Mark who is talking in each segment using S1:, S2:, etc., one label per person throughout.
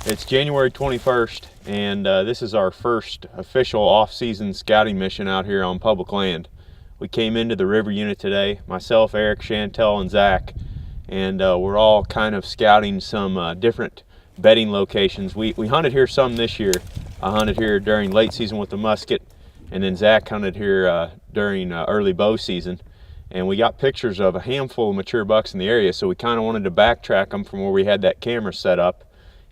S1: It's January 21st, and this is our first official off-season scouting mission out here on public land. We came into the river unit today, myself, Eric, Chantel, and Zach, and we're all kind of scouting some different bedding locations. We hunted here some this year. I hunted here during late season with the musket, and then Zach hunted here during early bow season. And we got pictures of a handful of mature bucks in the area, so we kind of wanted to backtrack them from where we had that camera set up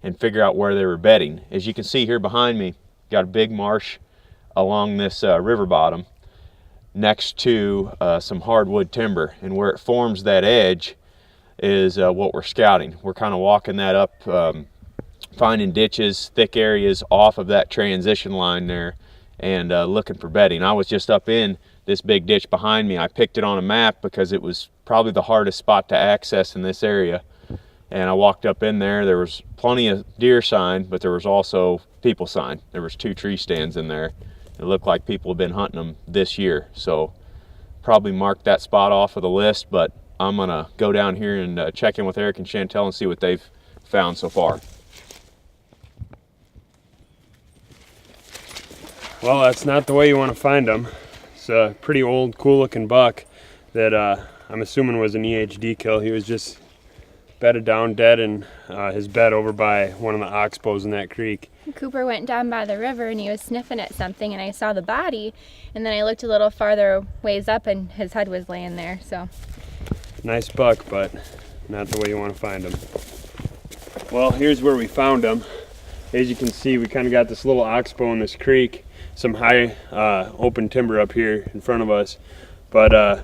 S1: and figure out where they were bedding. As you can see here behind me, got a big marsh along this river bottom next to some hardwood timber, and where it forms that edge is what we're scouting. We're kind of walking that up, finding ditches, thick areas off of that transition line there, and looking for bedding. I was just up in this big ditch behind me. I picked it on a map because it was probably the hardest spot to access in this area. And I walked up in there. There was plenty of deer sign, but there was also people sign. There was 2 tree stands in there. It looked like people have been hunting them this year. So probably marked that spot off of the list, but I'm gonna go down here and check in with Eric and Chantel and see what they've found so far.
S2: Well, that's not the way you want to find them. It's a pretty old, cool looking buck that I'm assuming was an EHD kill. He was just bedded down dead in his bed over by one of the oxbows in that creek.
S3: Cooper went down by the river and he was sniffing at something, and I saw the body, and then I looked a little farther ways up and his head was laying there. So
S2: nice buck, but not the way you want to find him. Well, here's where we found him. As you can see, we kind of got this little oxbow in this creek, some high open timber up here in front of us, but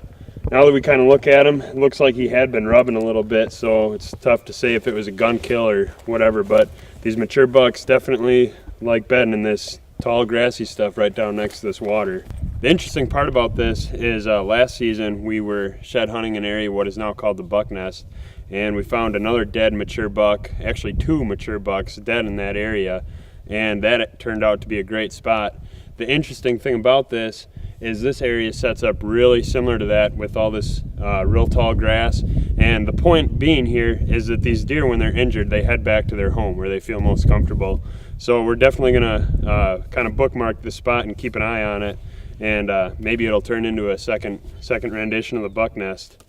S2: now that we kind of look at him, it looks like he had been rubbing a little bit, so it's tough to say if it was a gun kill or whatever, but these mature bucks definitely like bedding in this tall grassy stuff right down next to this water. The interesting part about this is last season we were shed hunting an area what is now called the Buck Nest, and we found another dead mature buck, actually 2 mature bucks dead in that area, and that turned out to be a great spot. The interesting thing about this is this area sets up really similar to that with all this real tall grass, and the point being here is that these deer, when they're injured, they head back to their home where they feel most comfortable. So we're definitely gonna kind of bookmark this spot and keep an eye on it, and maybe it'll turn into a second rendition of the Buck Nest.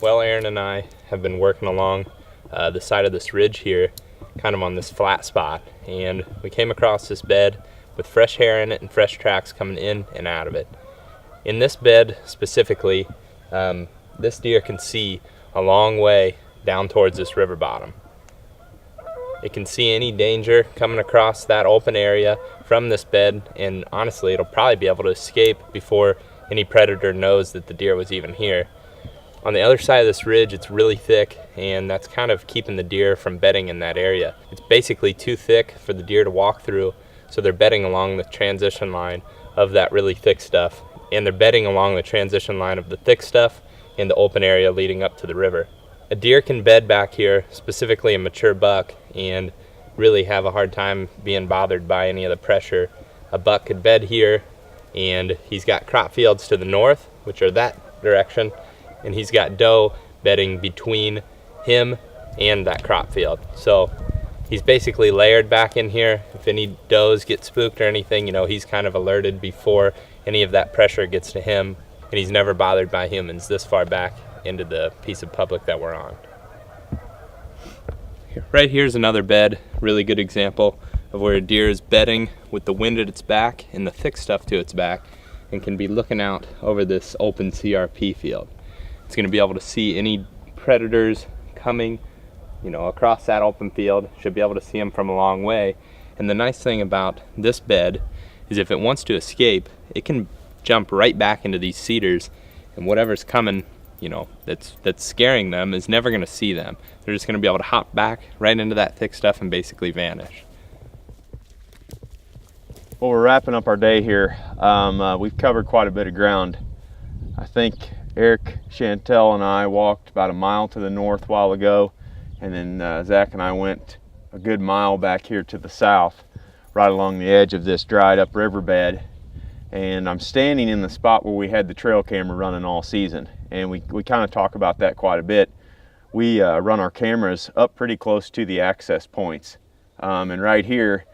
S4: Well, Aaron and I have been working along the side of this ridge here, kind of on this flat spot, and we came across this bed with fresh hair in it and fresh tracks coming in and out of it. In this bed specifically, this deer can see a long way down towards this river bottom. It can see any danger coming across that open area from this bed, and honestly it'll probably be able to escape before any predator knows that the deer was even here. On the other side of this ridge, it's really thick, and that's kind of keeping the deer from bedding in that area. It's basically too thick for the deer to walk through, so they're bedding along the transition line of that really thick stuff, and they're bedding along the transition line of the thick stuff in the open area leading up to the river. A deer can bed back here, specifically a mature buck, and really have a hard time being bothered by any of the pressure. A buck could bed here, and he's got crop fields to the north, which are that direction, and he's got doe bedding between him and that crop field. So he's basically layered back in here. If any does get spooked or anything, you know, he's kind of alerted before any of that pressure gets to him, and he's never bothered by humans this far back into the piece of public that we're on. Right here's another bed, really good example of where a deer is bedding with the wind at its back and the thick stuff to its back, and can be looking out over this open CRP field. It's going to be able to see any predators coming, you know, across that open field. Should be able to see them from a long way. And the nice thing about this bed is if it wants to escape, it can jump right back into these cedars, and whatever's coming, you know, that's scaring them is never going to see them. They're just going to be able to hop back right into that thick stuff and basically vanish.
S1: Well, we're wrapping up our day here. We've covered quite a bit of ground. I think Eric, Chantel, and I walked about a mile to the north a while ago, and then Zach and I went a good mile back here to the south, right along the edge of this dried up riverbed. and I'm standing in the spot where we had the trail camera running all season, and we kind of talk about that quite a bit. We run our cameras up pretty close to the access points, and right here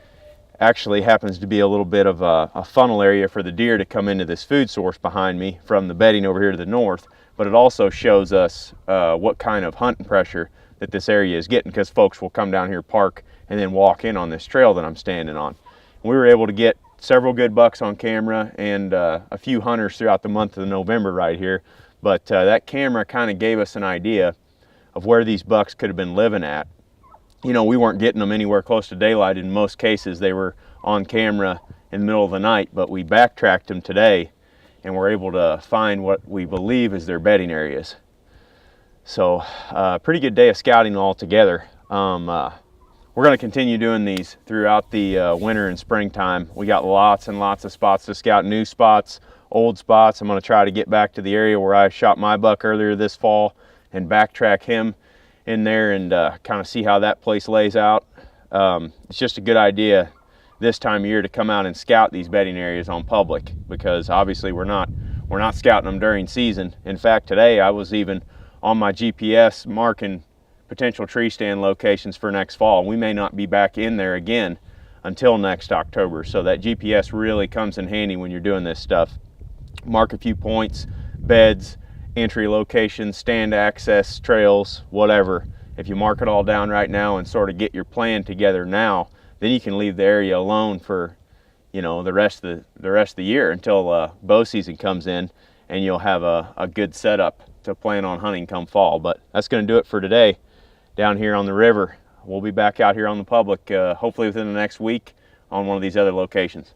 S1: actually happens to be a little bit of a funnel area for the deer to come into this food source behind me from the bedding over here to the north, but it also shows us what kind of hunting pressure that this area is getting, because folks will come down here, park, and then walk in on this trail that I'm standing on. And we were able to get several good bucks on camera and a few hunters throughout the month of November right here, but that camera kind of gave us an idea of where these bucks could have been living at. You know, we weren't getting them anywhere close to daylight. In most cases, they were on camera in the middle of the night, but we backtracked them today and we're able to find what we believe is their bedding areas. So, pretty good day of scouting altogether. We're going to continue doing these throughout the winter and springtime. We got lots and lots of spots to scout, new spots, old spots. I'm going to try to get back to the area where I shot my buck earlier this fall and backtrack him in there and kind of see how that place lays out. It's just a good idea this time of year to come out and scout these bedding areas on public, because obviously we're not scouting them during season. In fact, today I was even on my GPS marking potential tree stand locations for next fall. We may not be back in there again until next October, so that GPS really comes in handy when you're doing this stuff. Mark a few points, beds, entry locations, stand access, trails, whatever. If you mark it all down right now and sort of get your plan together now, then you can leave the area alone for, you know, the rest of the year until bow season comes in, and you'll have a good setup to plan on hunting come fall. But that's going to do it for today down here on the river. We'll be back out here on the public hopefully within the next week on one of these other locations.